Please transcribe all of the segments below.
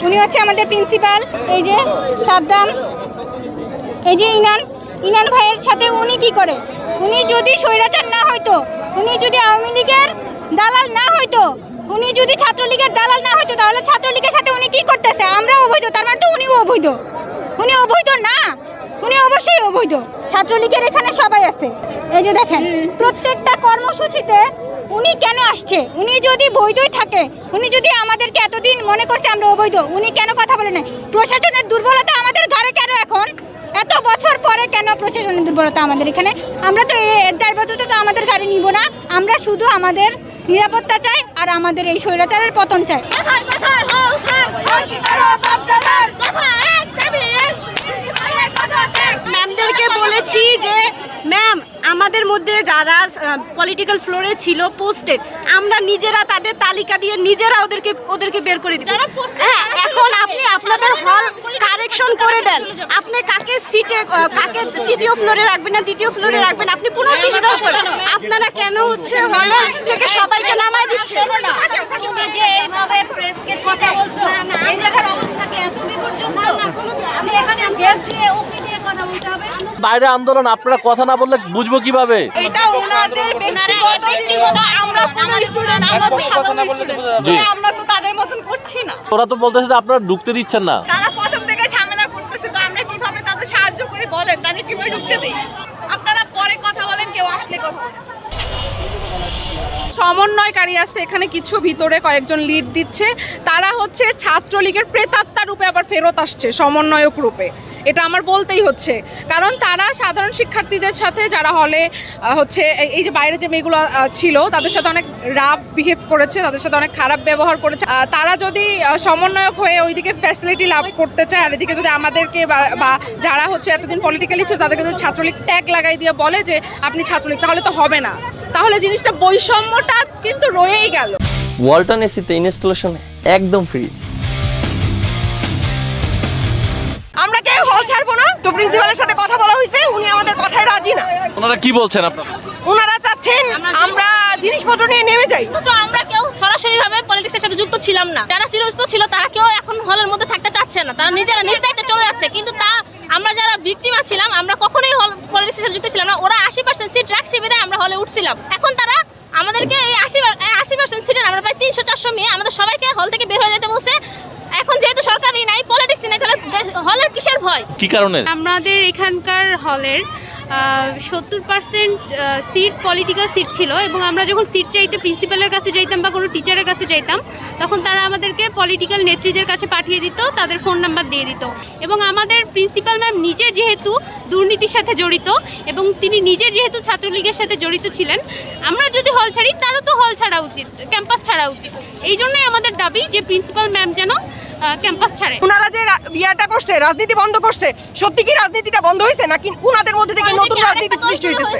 উনি হচ্ছে আমাদের প্রিন্সিপাল, এই যে সাদ্দাম, এই যে ইনান ভাইয়ের সাথে উনি কি করে, উনি যদি স্বৈরাচার না হইতো, উনি যদি আওয়ামী লীগের দালাল না হইতো, উনি যদি ছাত্রলীগের দালাল না হইতো, তাহলে ছাত্রলীগের সাথে উনি কি করতেছে? আমরা অবৈধ, তার মানে তো উনিও অবৈধ। উনি অবৈধ না, উনি অবশ্যই অবৈধ। ছাত্রলীগের এখানে সবাই আছে, এই যে দেখেন প্রত্যেকটা কর্মসূচিতে উনি কেন আসছে? উনি যদি বৈধই থাকে, উনি যদি আমাদেরকে এতদিন মনে করছে আমরা অবৈধ, উনি কেন কথা বলে নাই? প্রশাসনের দুর্বলতা আমাদের ঘরে কেন এখন? এত বছর পরে কেন প্রশাসনের দুর্বলতা আমাদের এখানে? আমরা তো এর দায়বদ্ধতা তো আমাদের ঘাড়ে নিব না। আমরা শুধু আমাদের নিরাপত্তা চাই আর আমাদের এই স্বৈরাচারের পতন চাই। ম্যামদেরকে বলেছি যে ম্যাম, আমাদের মধ্যে যারা পলিটিক্যাল ফ্লোরে ছিল পোস্টেড, আমরা নিজেরা তাদের তালিকা দিয়ে নিজেরা ওদেরকে বের করে দিই। হ্যাঁ, এখন আপনি আপনাদের হল কারেকশন করে দেন। আপনি কাকে সিটে, কাকে তৃতীয় ফ্লোরে রাখবেন না দ্বিতীয় ফ্লোরে রাখবেন, আপনি পুনর্বিন্যাস করেন। আপনারা কেন হচ্ছে হল থেকে সবাইকে নামায় দিচ্ছেন? তুমি যে এইভাবে প্রেসকে কথা বলছো, এই জায়গার অবস্থা কি এত বিপর্যস্ত? আমি এখানে গ্যাস দিয়ে ওকে নিয়ে কথা বলতে হবে। বাইরে আন্দোলন, আপনারা কথা না বললে বুঝবো কিভাবে? এটা ওনাদের ব্যক্তিগত, আমরা কোন স্টুডেন্ট, আমরা তো সাধারণ স্টুডেন্ট, আমরা তো তাদের মতন করছি না। ওরা তো বলতেছে যে আপনারা ঢুকতে দিচ্ছেন না। তারা প্রথম থেকে ঝামেলা করতেছে, তো আমরা কিভাবে তাদের সাহায্য করি বলেন? তাদের কিভাবে ঢুকতে দেই? আপনারা পরে কথা বলেন, কেউ আসলে কথা বলেন। সমন্বয়কারী আছে এখানে, কিছু ভিতরে কয়েকজন লিড দিচ্ছে, তারা হচ্ছে ছাত্রলীগের প্রেতাত্মা রূপে আবার ফেরত আসছে সমন্বয়ক রূপে। এটা আমার বলতেই হচ্ছে, কারণ তারা সাধারণ শিক্ষার্থীদের সাথে যারা হলে হচ্ছে এই যে বাইরে যে মেয়েগুলো ছিল তাদের সাথে অনেক রাফ বিহেভ করেছে, তাদের সাথে অনেক খারাপ ব্যবহার করেছে। তারা যদি সমন্বয়ক হয়ে ওইদিকে ফ্যাসিলিটি লাভ করতে চায়, আর এদিকে যদি আমাদেরকে বা যারা হচ্ছে এতদিন পলিটিক্যালি ছিল তাদেরকে যদি ছাত্রলীগ ট্যাগ লাগাই দিয়ে বলে যে আপনি ছাত্রলীগ, তাহলে তো হবে না। তাহলে জিনিসটা বৈষম্যটা কিন্তু রয়েই গেল। ওয়ালটন এসিতে ইনস্টলেশন একদম ফ্রি। আমরা কেউ হল ছাড়বো না, তো প্রিন্সিপালের সাথে কথা বলা হয়েছে, উনি আমাদের কথায় রাজি না। ওনারা কি বলছেন আপনারা? ওনারা চাচ্ছেন আমরা জিনিসপত্র নিয়ে নেমে যাই। আমরা কেউ সরাসরি ভাবে পলিটিক্সের সাথে যুক্ত ছিলাম না, যারা চিরস্ত ছিল তারা কেউ এখন হলের মধ্যে থাকতে চাচ্ছে না, তারা নিজেরা নিজ দায়িত্বে চলে যাচ্ছে। কিন্তু তা আমরা যারা ভিকটিমা ছিলাম, আমরা কখনোই হল পলিটিক্সের সাথে যুক্ত ছিলাম না। ওরা 80% সিট রাখছে বিধায় আমরা হলে উঠছিলাম। এখন তারা আমাদেরকে এই 80% সিটের আমরা প্রায় 300-400 মেয়ে আমাদের সবাইকে হল থেকে বের হয়ে যেতে বলছে। এখন যেহেতু সরকারই নাই, পলিটিক্স নাই, তাহলে হলের কিসের ভয়? কি কারণে? আমাদের এখানকার হলের 70% সিট পলিটিক্যাল সিট ছিল, এবং আমরা যখন সিট চাইতে প্রিন্সিপালের কাছে যাইতাম বা কোনো টিচারের কাছে যাইতাম, তখন তারা আমাদেরকে পলিটিক্যাল নেত্রীদের কাছে পাঠিয়ে দিত, তাদের ফোন নাম্বার দিয়ে দিত। এবং আমাদের প্রিন্সিপাল ম্যাম নিজে যেহেতু দুর্নীতির সাথে জড়িত এবং তিনি নিজে যেহেতু ছাত্রলীগের সাথে জড়িত ছিলেন, আমরা যদি হল ছাড়ি তারও তো হল ছাড়া উচিত, ক্যাম্পাস ছাড়া উচিত। এই জন্যই আমাদের দাবি যে প্রিন্সিপাল ম্যাম যেন ক্যাম্পাস ছাড়ে। ওনারা যে বিয়াটা করছে, রাজনীতি বন্ধ করছে, সত্যি কি রাজনীতিটা বন্ধ হয়েছে নাকি ওনাদের মধ্যে থেকে নতুন রাজনীতি সৃষ্টি হইতেছে?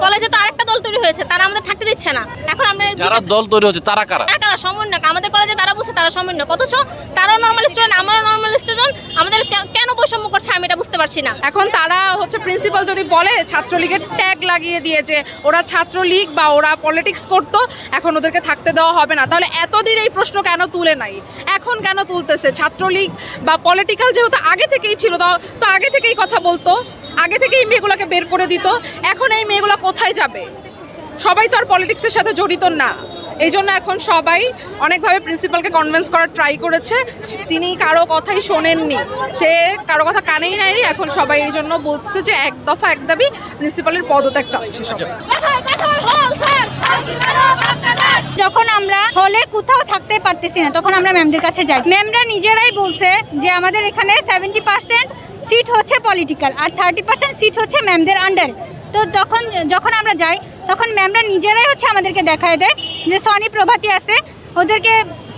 কলেজে তো আরেকটা দল তৈরি হয়েছে, তারা আমাদের থাকতে দিচ্ছে না। এখন আমরা যারা দল তৈরি হচ্ছে তারা কারা? কারা সমন্বয়ক? আমাদের কলেজে তারা বলছে তারা সমন্বয়ক, অথচ তারাও নর্মাল স্টুডেন্ট, আমরাও নর্মাল স্টুডেন্ট। আমাদের কেন বৈষম্য করছে আমি এটা বুঝতে পারছি না। এখন তারা হচ্ছে প্রিন্সিপাল যদি বলে ছাত্রলীগের ট্যাগ লাগিয়ে দিয়ে যে ওরা ছাত্রলীগ বা ওরা পলিটিক্স করতো, এখন ওদেরকে থাকতে দেওয়া হবে না, তাহলে এতদিন এই প্রশ্ন কেন তুলে নাই? এখন কেন তুলতেছে? ছাত্রলীগ বা পলিটিক্যাল যেহেতু আগে থেকেই ছিল, তো আগে থেকেই কথা বলতো, আগে থেকেই মেয়েগুলোকে বের করে দিত। এখন এই মেয়েগুলো কোথায় যাবে? সবাই তো আর পলিটিক্সের সাথে জড়িত না। এই জন্য এখন সবাই অনেকভাবে প্রিন্সিপালকে কনভিন্স করার ট্রাই করেছে, তিনি কারো কথাই শোনেননি, সে কারো কথা কানেই নেয়নি। এখন সবাই এই জন্য বলছে যে এক দফা এক দাবি, প্রিন্সিপালের পদত্যাগ চাচ্ছে সবাই। যখন আমরা হলে কোথাও থাকতে পারতেছি না, তখন আমরা ম্যামদের কাছে যাই। ম্যামরা নিজেরাই বলছে যে আমাদের এখানে 70% সিট হচ্ছে পলিটিক্যাল আর 30% সিট হচ্ছে ম্যামদের আন্ডারে। তো যখন আমরা যাই, তখন ম্যামরা নিজেরাই হচ্ছে আমাদেরকে দেখায় দেয় যে সনি প্রভাতী আছে,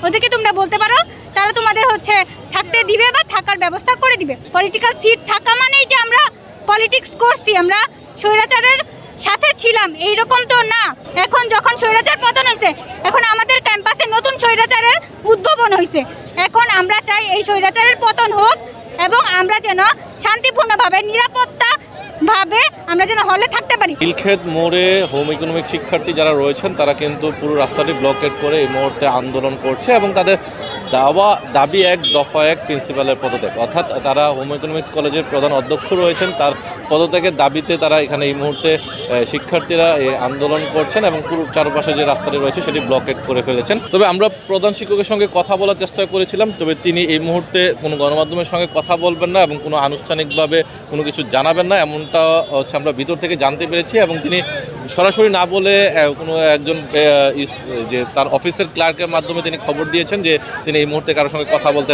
ওদেরকে তোমরা বলতে পারো, তারা তোমাদের হচ্ছে থাকতে দিবে বা থাকার ব্যবস্থা করে দিবে। পলিটিক্যাল সিট থাকা মানেই যে আমরা পলিটিক্স করছি, আমরা স্বৈরাচারের সাথে ছিলাম এইরকম তো না। এখন যখন স্বৈরাচার পতন হয়েছে, এখন আমাদের ক্যাম্পাসে নতুন স্বৈরাচারের উদ্ভাবন হয়েছে। এখন আমরা চাই এই স্বৈরাচারের পতন হোক এবং আমরা যেন শান্তিপূর্ণভাবে নিরাপত্তা ভাবে আমরা যেন হলে থাকতে পারি। নীলক্ষেত মোড়ে হোম ইকোনমিক শিক্ষার্থী যারা রয়েছেন তারা কিন্তু পুরো রাস্তাটি ব্লকেট করে এই মুহূর্তে আন্দোলন করছে এবং তাদের দাবি এক দফা এক প্রিন্সিপালের পদত্যাগ, অর্থাৎ তারা হোম ইকোনমিক্স কলেজের প্রধান অধ্যক্ষ রয়েছেন, তার পদত্যাগের দাবিতে তারা এখানে এই মুহূর্তে শিক্ষার্থীরা আন্দোলন করছেন এবং পুরো চারপাশে যে রাস্তাটি রয়েছে সেটি ব্লকেট করে ফেলেছেন। তবে আমরা প্রধান শিক্ষকের সঙ্গে কথা বলার চেষ্টা করেছিলাম, তবে তিনি এই মুহূর্তে কোনো গণমাধ্যমের সঙ্গে কথা বলবেন না এবং কোনো আনুষ্ঠানিকভাবে কোনো কিছু জানাবেন না, এমনটা হচ্ছে আমরা ভিতর থেকে জানতে পেরেছি। এবং তিনি সরাসরি না বলে কোনো একজন যে তার অফিসের ক্লার্কের মাধ্যমে তিনি খবর দিয়েছেন যে তিনি এই মুহূর্তে কারোর সঙ্গে কথা বলতে